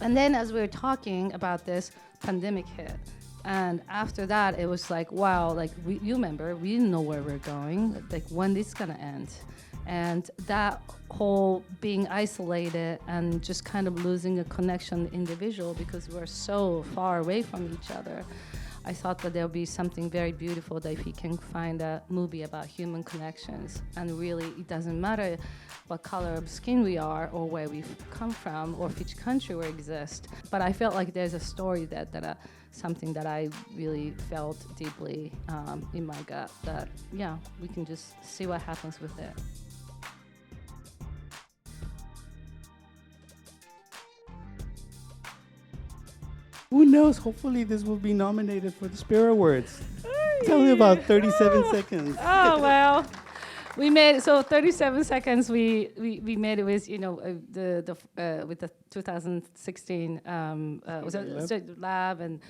And then as we were talking about this, pandemic hit. And after that, it was like, wow, like you remember, we didn't know where we're going, like when this gonna end. And that whole being isolated and just kind of losing a connection with the individual because we're so far away from each other. I thought that there'll be something very beautiful that if we can find a movie about human connections, and really it doesn't matter what color of skin we are or where we've come from or which country we exist. But I felt like there's a story that something that I really felt deeply in my gut that, yeah, we can just see what happens with it. Who knows? Hopefully, this will be nominated for the Spirit Awards. Tell me about 37 seconds. Oh, well. We made so 37 seconds. We made it with with the 2016 was it lab and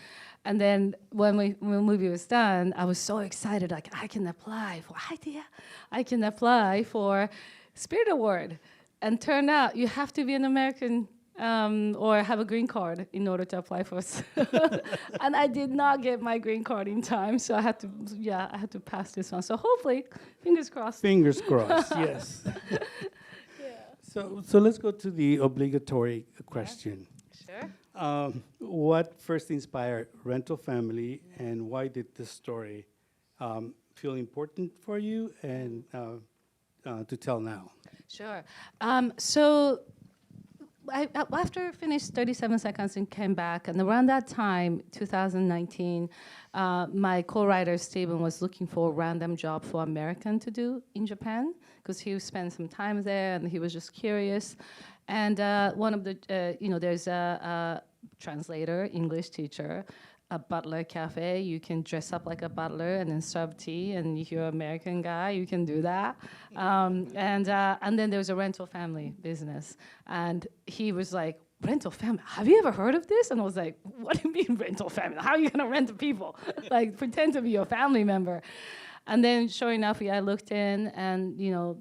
then when the movie was done, I was so excited. Like I can apply for idea, I can apply for Spirit Award, and turned out you have to be an American or have a green card in order to apply for it. And I did not get my green card in time, so I had to pass this one. So hopefully, fingers crossed. Fingers crossed, yes. So let's go to the obligatory question. Sure. What first inspired Rental Family, and why did this story feel important for you and to tell now? Sure. So after I finished 37 seconds and came back, and around that time, 2019, my co-writer Steven was looking for a random job for American to do in Japan because he spent some time there and he was just curious. And one of the, there's a translator, English teacher, a butler cafe. You can dress up like a butler and then serve tea. And if you're an American guy, you can do that. And then there's a rental family business. And he was like, rental family, have you ever heard of this? And I was like, what do you mean rental family? How are you gonna rent to people? Like pretend to be your family member. And then sure enough, I looked in and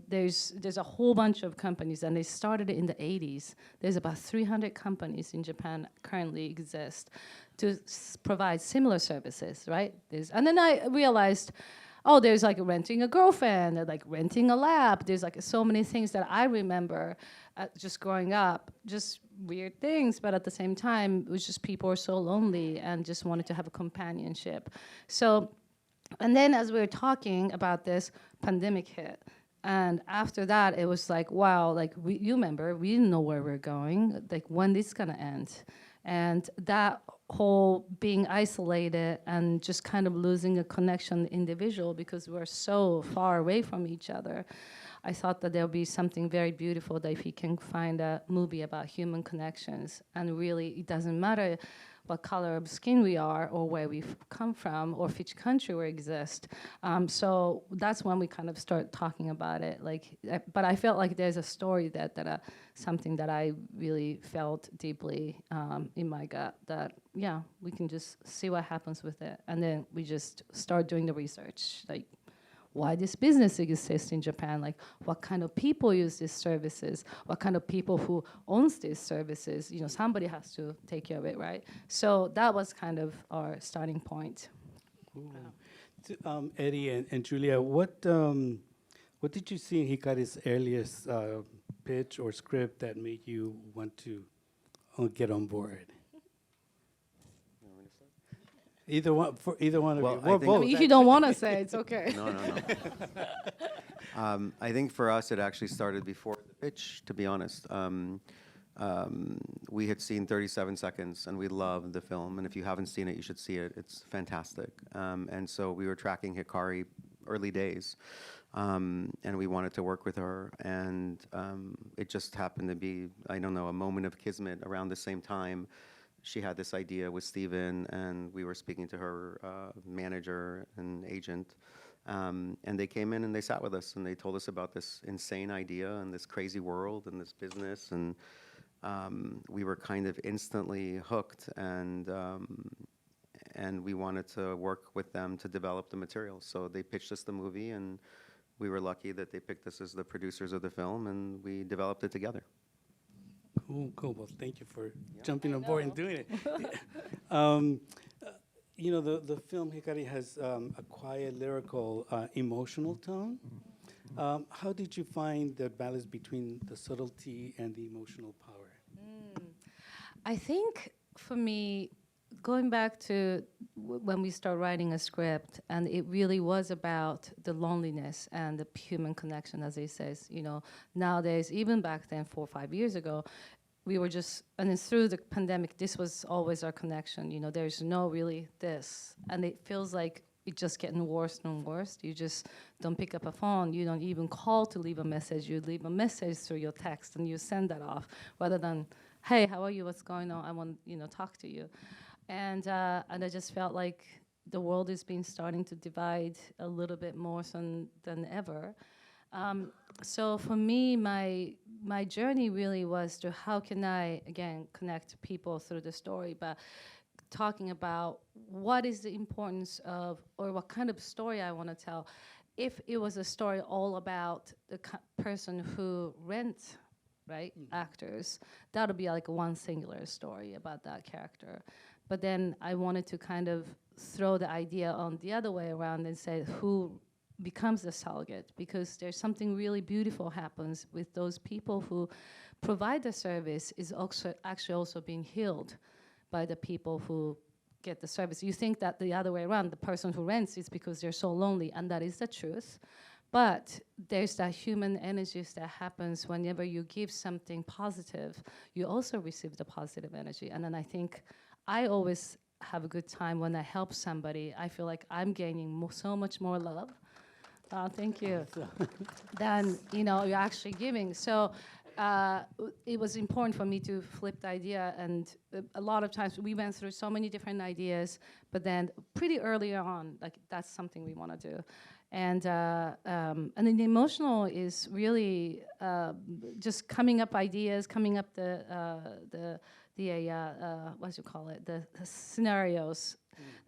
there's a whole bunch of companies, and they started in the 80s. There's about 300 companies in Japan currently exist to provide similar services, right? And then I realized, oh, there's like renting a girlfriend, like renting a lab. There's like so many things that I remember just growing up, just weird things, but at the same time, it was just people were so lonely and just wanted to have a companionship. So, and then as we were talking about this, pandemic hit. And after that, it was like, wow, like you remember, we didn't know where we're going, like when this is gonna end. And that whole being isolated and just kind of losing a connection with the individual because we're so far away from each other. I thought that there'll be something very beautiful that if we can find a movie about human connections, and really it doesn't matter what color of skin we are or where we've come from or which country we exist. So that's when we kind of start talking about it. But I felt like there's a story that something that I really felt deeply in my gut that, yeah, we can just see what happens with it. And then we just start doing the research, like why this business exists in Japan, like what kind of people use these services, what kind of people who owns these services, somebody has to take care of it, right? So that was kind of our starting point. Eddie and Julia, what did you see in Hikari's earliest pitch or script that made you want to get on board? Either one of you, or both. I mean, if you don't want to say, it's okay. No. I think for us, it actually started before the pitch, to be honest. We had seen 37 seconds, and we loved the film. And if you haven't seen it, you should see it. It's fantastic. And so we were tracking HIKARI early days, and we wanted to work with her. And it just happened to be, I don't know, a moment of kismet around the same time. She had this idea with Steven, and we were speaking to her manager and agent. And they came in and they sat with us and they told us about this insane idea and this crazy world and this business. And we were kind of instantly hooked, and we wanted to work with them to develop the material. So they pitched us the movie, and we were lucky that they picked us as the producers of the film, and we developed it together. Oh, cool. Well, thank you for jumping on board and doing it. um, you know, the film Hikari has a quiet, lyrical, emotional tone. How did you find the balance between the subtlety and the emotional power? I think for me, going back to when we start writing a script, and it really was about the loneliness and the human connection, as he says. You know, nowadays, even back then, 4 or 5 years ago, we were just, and then through the pandemic, this was always our connection. You know, there's no really this, and it feels like it's just getting worse and worse. You just don't pick up a phone. You don't even call to leave a message. You leave a message through your text, and you send that off, rather than, hey, how are you? What's going on? I want, talk to you. And I just felt like the world is starting to divide a little bit more than ever. So for me, my journey really was to how can I, again, connect people through the story, but talking about what is the importance of, or what kind of story I want to tell. If it was a story all about the person who rents, right, actors, that would be like one singular story about that character. But then I wanted to kind of throw the idea on the other way around and say who becomes the surrogate, because there's something really beautiful happens with those people who provide the service is also actually also being healed by the people who get the service. You think that the other way around, the person who rents is because they're so lonely, and that is the truth. But there's that human energies that happens whenever you give something positive, you also receive the positive energy. And then I think I always have a good time when I help somebody. I feel like I'm gaining so much more love. Thank you. Than you're actually giving. So it was important for me to flip the idea, and a lot of times we went through so many different ideas, but then pretty early on, like that's something we want to do. And then the emotional is really just coming up ideas, coming up the what do you call it, the scenarios.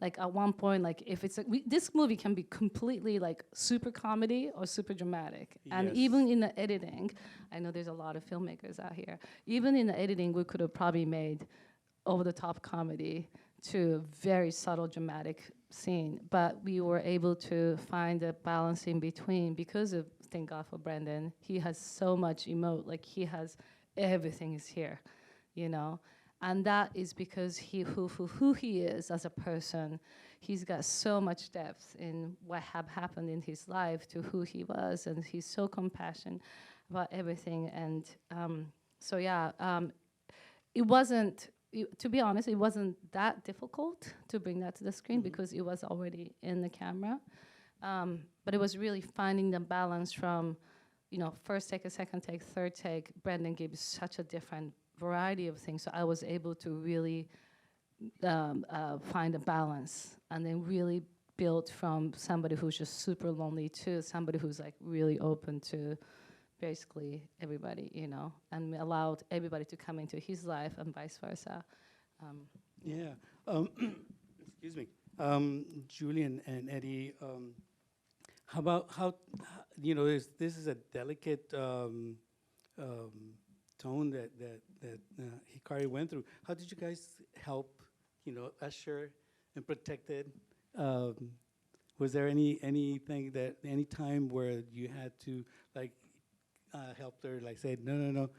Like at one point, like if it's this movie can be completely like super comedy or super dramatic, and even in the editing, I know there's a lot of filmmakers out here. Even in the editing, we could have probably made over-the-top comedy to very subtle dramatic scene, but we were able to find a balance in between because of, thank God for Brandon, he has so much emote, like he has everything is here, and that is because who he is as a person. He's got so much depth in what happened in his life to who he was, and he's so compassionate about everything. And it wasn't, to be honest, it wasn't that difficult to bring that to the screen because it was already in the camera. But it was really finding the balance from, first take, a second take, third take. Brandon gives such a different variety of things, so I was able to really find a balance, and then really build from somebody who's just super lonely to somebody who's like really open to basically everybody, and allowed everybody to come into his life and vice versa. Excuse me. Julian and Eddie, how about this is a delicate tone that Hikari went through. How did you guys help, usher and protect it? Was there anything that any time where you had to like help her, like say no,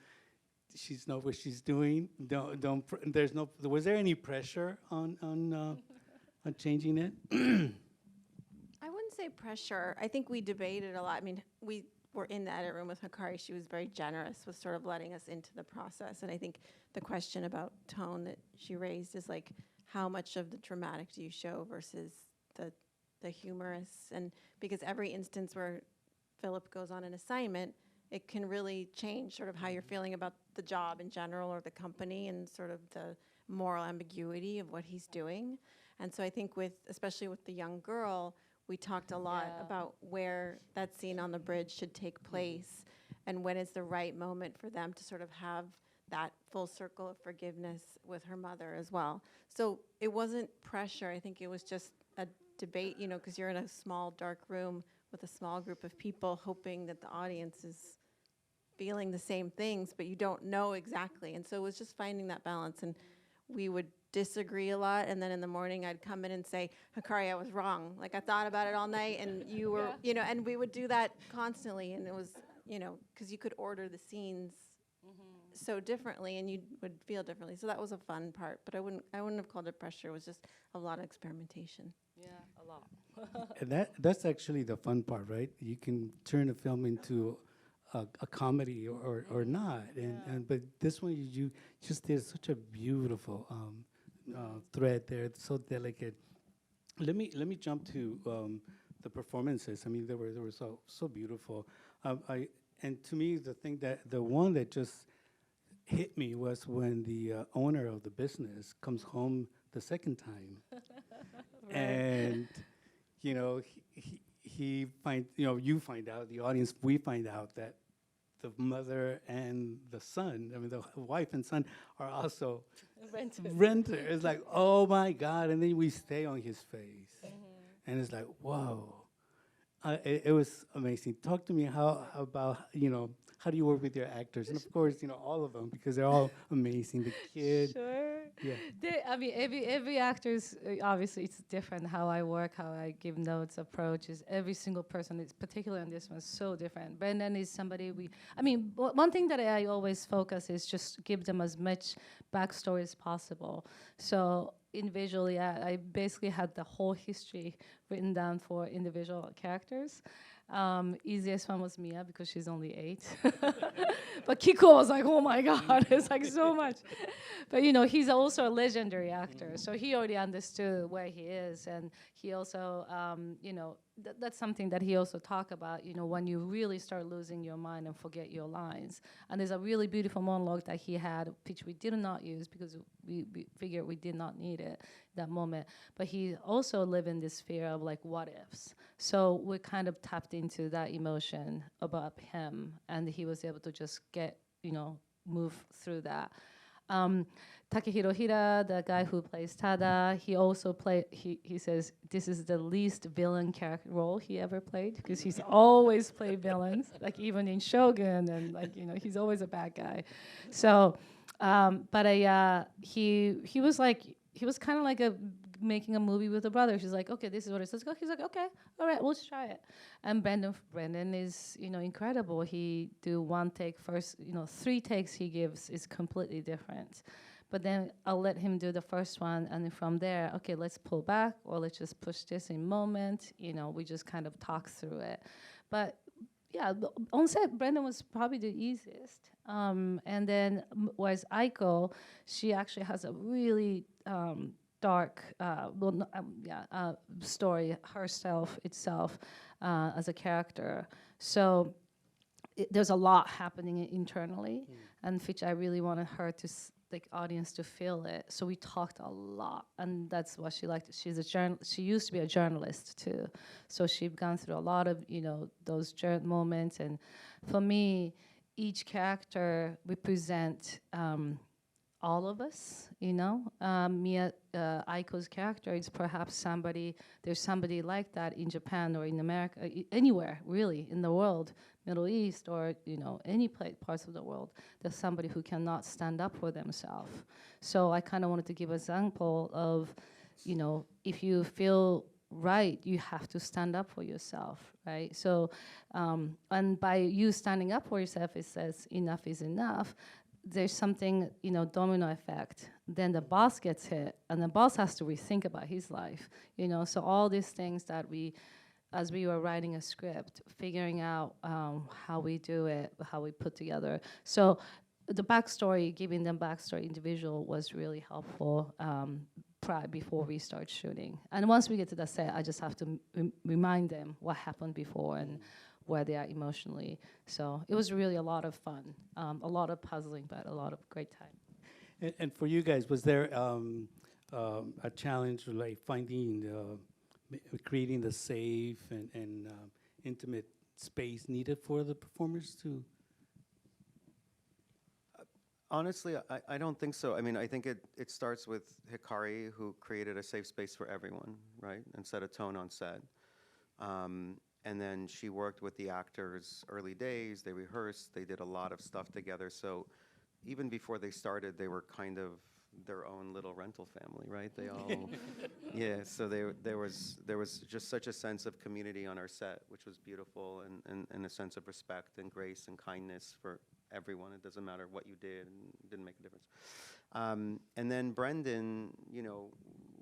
she's know what she's doing. Was there any pressure on changing it? I wouldn't say pressure. I think we debated a lot. I mean, we were in the edit room with Hikari. She was very generous with sort of letting us into the process. And I think the question about tone that she raised is like, how much of the dramatic do you show versus the humorous? And because every instance where Philip goes on an assignment, it can really change sort of how you're feeling about the job in general or the company and sort of the moral ambiguity of what he's doing. And so I think especially with the young girl, we talked a lot about where that scene on the bridge should take place and when is the right moment for them to sort of have that full circle of forgiveness with her mother as well. So it wasn't pressure. I think it was just a debate, because you're in a small, dark room with a small group of people hoping that the audience is feeling the same things, but you don't know exactly. And so it was just finding that balance. And we would disagree a lot. And then in the morning, I'd come in and say, Hikari, I was wrong. Like, I thought about it all night, and you were, you know, and we would do that constantly. And it was, you know, because you could order the scenes so differently, and you would feel differently. So that was a fun part. But I wouldn't have called it pressure. It was just a lot of experimentation. Yeah, a lot. And that's actually the fun part, right? You can turn a film into a comedy or not. And but this one you just did such a beautiful thread there. It's so delicate. Let me jump to the performances. I mean, they were so beautiful. And to me, the one that just hit me was when the owner of the business comes home the second time, and you know you find out, the audience, we find out that the mother and the son, I mean the wife and son, are also renters. It's like, oh my God, and then we stay on his face, and it's like, whoa. It was amazing. Talk to me about, how do you work with your actors? And of course, all of them, because they're all amazing. The kid. Sure. Yeah. Every actor's obviously it's different how I work, how I give notes, approaches. Every single person is particularly on this one so different. Brendan is somebody one thing that I always focus is just give them as much backstory as possible. So individually, I basically had the whole history written down for individual characters. Easiest one was Mia because she's only 8. But Kiko was like, oh my God, it's like so much. But he's also a legendary actor, so he already understood where he is, and he also, that's something that he also talked about. When you really start losing your mind and forget your lines. And there's a really beautiful monologue that he had, which we did not use because we figured we did not need it that moment. But he also lived in this fear of like what ifs. So we kind of tapped into that emotion about him, and he was able to just move through that. Takehiro Hira, the guy who plays Tada, he also he says this is the least villain character role he ever played, because he's always played villains, like even in Shogun, and he's always a bad guy. So, he was kind of like making a movie with a brother. She's like, okay, this is what it says. He's like, okay, all right, let's try it. And Brendan is, incredible. He do one take first, 3 takes he gives is completely different. But then I'll let him do the first one, and then from there, okay, let's pull back, or let's just push this in moment. We just kind of talk through it. But yeah, on set, Brendan was probably the easiest. And then whereas Aiko, she actually has a really dark story herself itself as a character. So there's a lot happening internally, and which I really wanted her to audience to feel it. So we talked a lot, and that's what she liked. She used to be a journalist too, so she'd gone through a lot of those moments. And for me, each character represent all of us. Mia, Aiko's character is perhaps there's somebody like that in Japan or in America, anywhere really in the world, Middle East, or any parts of the world. There's somebody who cannot stand up for themselves. So I kind of wanted to give an example of, if you feel right, you have to stand up for yourself, right? So, and by you standing up for yourself, it says enough is enough. There's something, domino effect. Then the boss gets hit, and the boss has to rethink about his life, So all these things that as we were writing a script, figuring out how we do it, how we put together. So the backstory, giving them backstory individual was really helpful before we start shooting. And once we get to the set, I just have to remind them what happened before and where they are emotionally. So it was really a lot of fun, a lot of puzzling, but a lot of great time. And for you guys, was there a challenge like creating the safe and intimate space needed for the performers to? Honestly, I don't think so. I mean, I think it starts with Hikari, who created a safe space for everyone, right, and set a tone on set. And then she worked with the actors early days. They rehearsed. They did a lot of stuff together. So even before they started, they were kind of their own little rental family, right? They all, yeah. So there was just such a sense of community on our set, which was beautiful, and a sense of respect and grace and kindness for everyone. It doesn't matter what you did, and it didn't make a difference. And then Brendan, you know,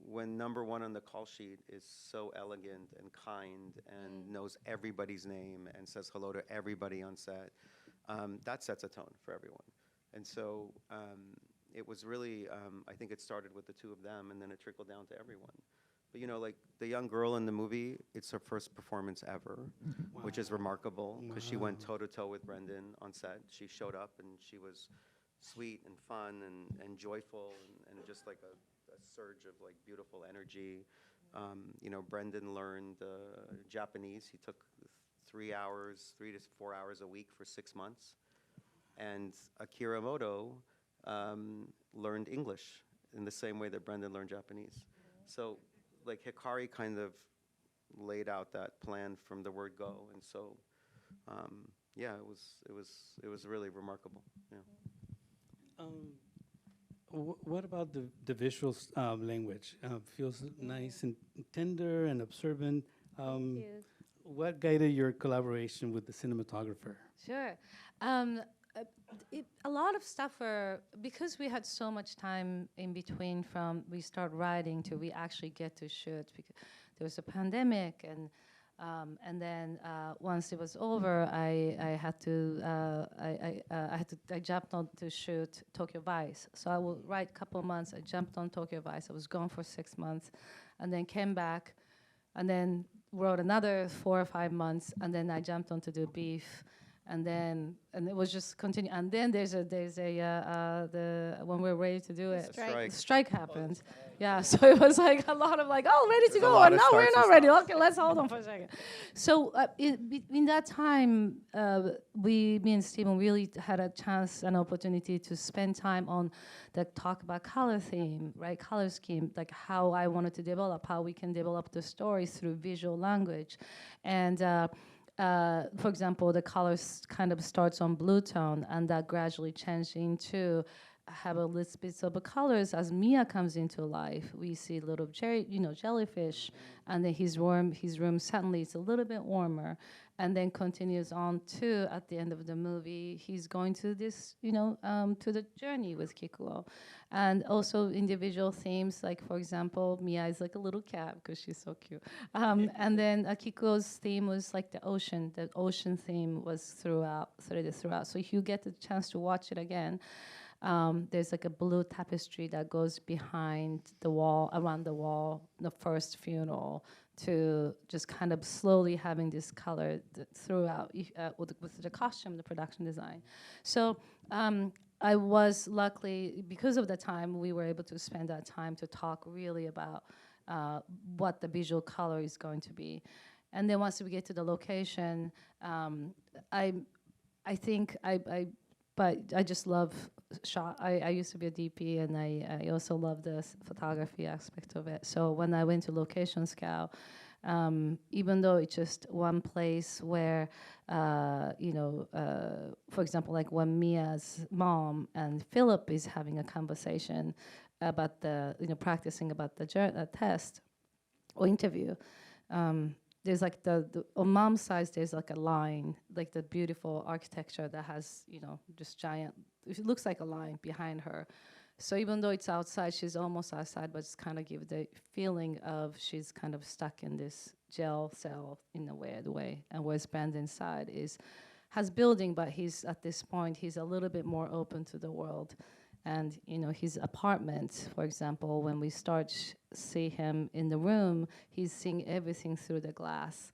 when number one on the call sheet is so elegant and kind and knows everybody's name and says hello to everybody on set, that sets a tone for everyone. And so it was really, I think it started with the two of them, and then it trickled down to everyone. But you know, like the young girl in the movie, it's her first performance ever, which is remarkable, because she went toe-to-toe with Brendan on set. She showed up and she was sweet and fun and joyful, and just like a surge of like beautiful energy. You know, Brendan learned Japanese. He took 3 to 4 hours a week for 6 months. And Akira Moto learned English in the same way that Brendan learned Japanese. So like HIKARI kind of laid out that plan from the word go. And so yeah, it was really remarkable. Yeah. What about the visual language? Feels nice and tender and observant. Thank you. What guided your collaboration with the cinematographer? Sure. A lot of stuff because we had so much time in between from we start writing to we actually get to shoot, because there was a pandemic, and then once it was over, I jumped on to shoot Tokyo Vice. So I will write a couple of months. I jumped on Tokyo Vice. I was gone for 6 months, and then came back, and then wrote another 4 or 5 months, and then I jumped on to do Beef. And it was just continue. And then there's when we're ready to do it, Strike. the strike happened. Yeah, so it was like a lot of like, oh, ready to There's a go, lot and of now we're starts not and ready. stops. Okay, let's hold on for a second. So in that time, me and Stephen really had a chance, an opportunity to spend time on the talk about color theme, right? Color scheme, like how I wanted to develop, how we can develop the stories through visual language, and. For example, the colors kind of starts on blue tone, and that gradually changed into have a little bit of colors as Mia comes into life. We see little jellyfish, and then his room suddenly is a little bit warmer, and then continues on to at the end of the movie, he's going to this, to the journey with Kikuo, and also individual themes, like for example, Mia is like a little cat because she's so cute, and then Kikuo's theme was like the ocean. The ocean theme was throughout. So if you get the chance to watch it again. There's like a blue tapestry that goes behind the wall, around the wall, the first funeral, to just kind of slowly having this color throughout with the costume, the production design. So I was luckily, because of the time, we were able to spend that time to talk really about what the visual color is going to be. And then once we get to the location, but I just love shot. I used to be a DP, and I also love the photography aspect of it. So when I went to Location Scout, even though it's just one place where, for example, like when Mia's mom and Philip is having a conversation about practicing about the test or interview, there's like on mom's side, there's like a line, like the beautiful architecture that has, just giant, it looks like a line behind her. So even though it's outside, she's almost outside, but it's kind of give the feeling of she's kind of stuck in this jail cell in a weird way. And whereas Brand inside has building, but he's at this point, he's a little bit more open to the world. And his apartment, for example, when we start see him in the room, he's seeing everything through the glass,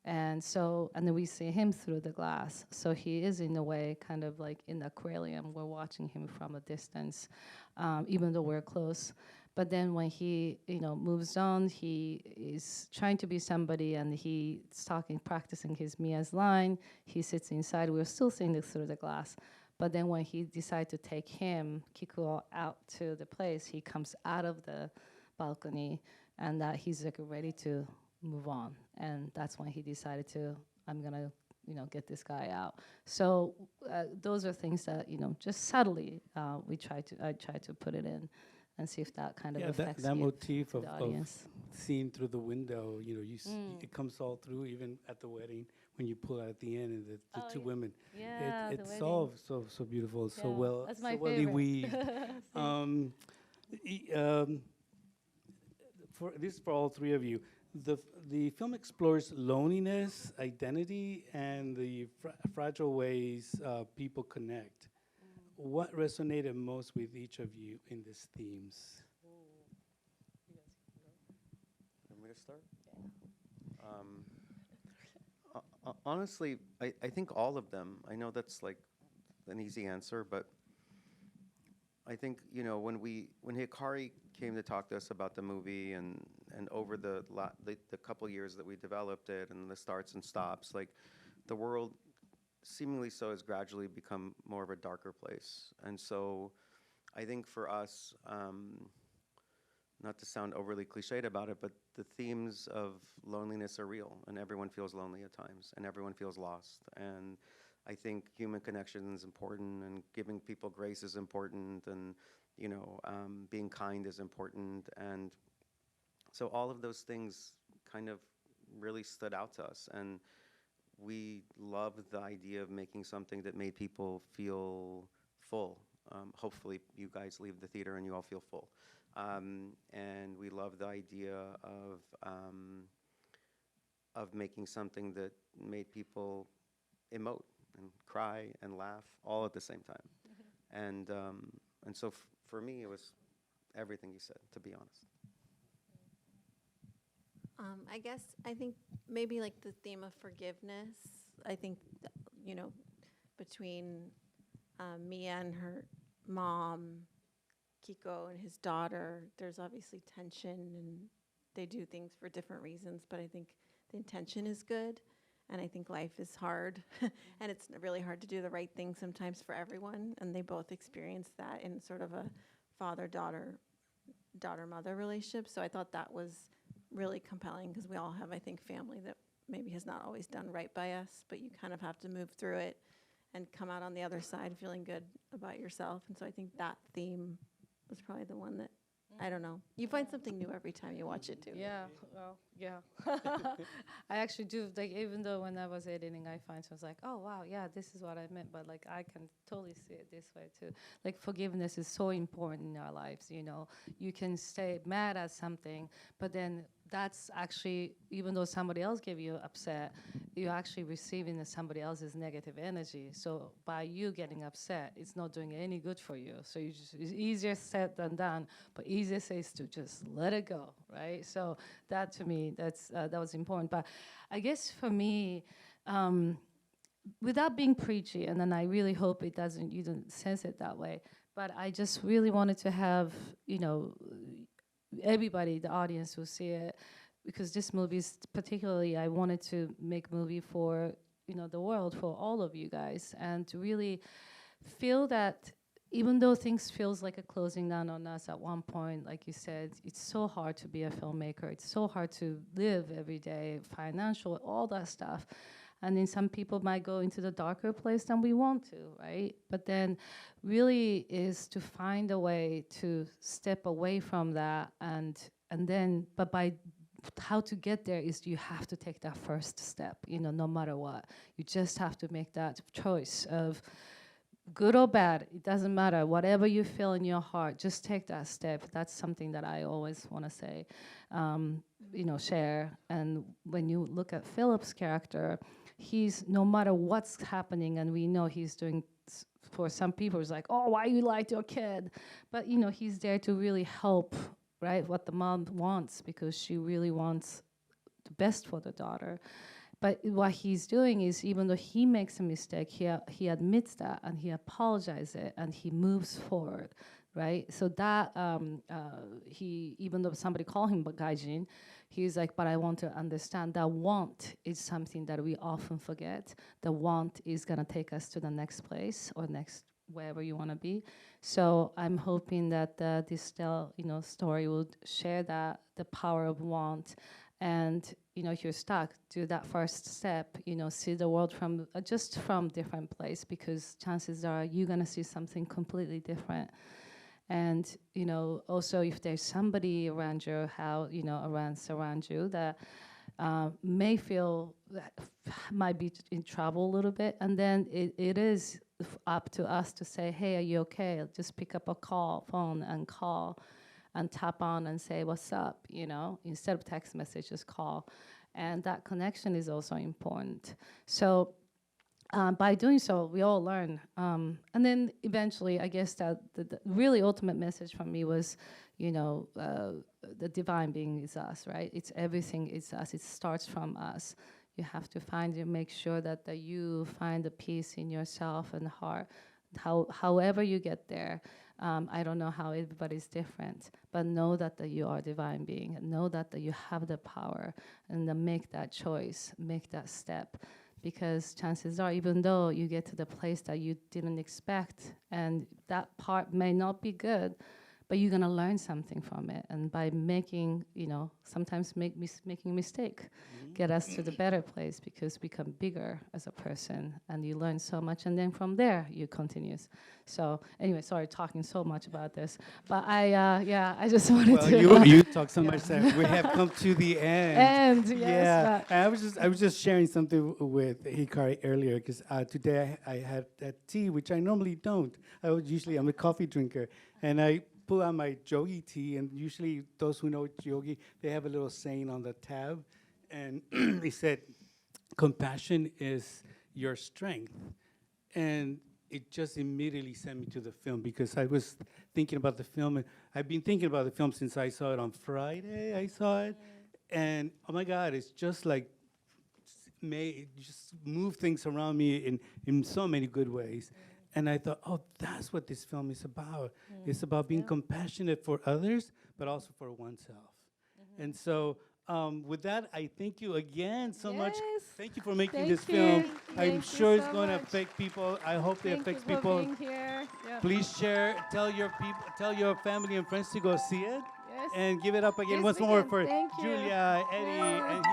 and then we see him through the glass. So he is in a way kind of like in the aquarium. We're watching him from a distance, even though we're close. But then when he moves on, he is trying to be somebody, and he's practicing his Mia's line. He sits inside. We're still seeing this through the glass. But then when he decided to take Kikuo, out to the place, he comes out of the balcony, and that he's like ready to move on. And that's when he decided to, I'm gonna, get this guy out. So those are things that, just subtly I try to put it in and see if that kind of Yeah, affects that you, motif the of audience. seeing through the window, it comes all through even at the wedding when you pull out at the end and the two women. Yeah, the It's wedding. so beautiful, so Yeah, well, that's so my well favorite. weaved. E- um, for this is for all three of you. The film explores loneliness, identity, and the fragile ways people connect. What resonated most with each of you in these themes? Want me to start? Honestly, I think all of them. I know that's like an easy answer, but I think, when Hikari came to talk to us about the movie and over the couple years that we developed it and the starts and stops, like the world seemingly so has gradually become more of a darker place. And so I think for us, not to sound overly cliched about it, but the themes of loneliness are real, and everyone feels lonely at times, and everyone feels lost. And I think human connection is important, and giving people grace is important, and being kind is important. And so all of those things kind of really stood out to us, and we loved the idea of making something that made people feel full. Hopefully you guys leave the theater and you all feel full. And we love the idea of making something that made people emote and cry and laugh all at the same time. And so for me, it was everything you said, to be honest. I think maybe like the theme of forgiveness. I think, between Mia and her mom, Kiko and his daughter, there's obviously tension, and they do things for different reasons, but I think the intention is good. And I think life is hard, and it's really hard to do the right thing sometimes for everyone. And they both experience that in sort of a father-daughter, daughter-mother relationship. So I thought that was really compelling, because we all have, I think, family that maybe has not always done right by us, but you kind of have to move through it and come out on the other side feeling good about yourself. And so I think that theme was probably the one that, I don't know. You find something new every time you watch it, too. Yeah, well, yeah. I actually do, like, even though when I was editing, I find, so I was like, oh, wow, yeah, this is what I meant, but, like, I can totally see it this way, too. Like, forgiveness is so important in our lives, You can stay mad at something, but then that's actually, even though somebody else gave you upset, you're actually receiving somebody else's negative energy. So by you getting upset, it's not doing any good for you. So it's easier said than done, but easiest is to just let it go, right? So that, to me, that was important. But I guess for me, without being preachy, and then I really hope you don't sense it that way, but I just really wanted to have, everybody, the audience, who see it, because this movie is particularly, I wanted to make a movie for, the world, for all of you guys, and to really feel that even though things feels like a closing down on us at one point, like you said, it's so hard to be a filmmaker. It's so hard to live every day, financial, all that stuff. And then some people might go into the darker place than we want to, right? But then really is to find a way to step away from that, and then, but by how to get there is you have to take that first step, no matter what. You just have to make that choice of good or bad, it doesn't matter. Whatever you feel in your heart, just take that step. That's something that I always want to say, share. And when you look at Philip's character, he's, no matter what's happening, and we know he's doing, for some people, it's like, oh, why you like your kid? But, he's there to really help, right, what the mom wants, because she really wants the best for the daughter. But what he's doing is, even though he makes a mistake, he admits that, and he apologizes it, and he moves forward, right? So that he, even though somebody called him gaijin, he's like, but I want to understand that want is something that we often forget. The want is gonna take us to the next place, or next wherever you want to be. So I'm hoping that this story will share that, the power of want, And if you're stuck, do that first step. See the world from just from different place, because chances are you're gonna see something completely different. And also if there's somebody around you, surround you that may feel might be in trouble a little bit, and then it is up to us to say, hey, are you okay? Just pick up a phone and call and tap on and say, what's up? Instead of text message, just call. And that connection is also important. So by doing so, we all learn. And then eventually, I guess that the really ultimate message from me was, the divine being is us, right? It's everything is us. It starts from us. You have to make sure that you find the peace in yourself and heart. However you get there, I don't know how everybody's different, but know that you are a divine being, and know that you have the power, and then make that choice, make that step. Because chances are, even though you get to the place that you didn't expect, and that part may not be good, but you're gonna learn something from it. And by making, sometimes making mistake, get us to the better place, because we become bigger as a person, and you learn so much, and then from there you continues. So anyway, sorry talking so much about this, but I just wanted to. Well, you talk so much that we have come to the end. Yes. Yeah, and I was just sharing something with Hikari earlier, because today I had that tea, which I normally don't. I'm a coffee drinker, and I pull out my yogi tea, and usually those who know yogi, they have a little saying on the tab, and they said, compassion is your strength. And it just immediately sent me to the film, because I was thinking about the film, and I've been thinking about the film since I saw it on Friday. I saw it, and oh my God, it's just like just move things around me in so many good ways. And I thought, oh, that's what this film is about. It's about being compassionate for others, but also for oneself. And so with that, I thank you again so much. Thank you for making this film. I'm sure it's going to affect people. I hope it affects people. Thank you for being here. Yeah. Please share, tell your family and friends to go see it. Yes. And give it up again This once more weekend. for Thank you. Julia, Eddie, and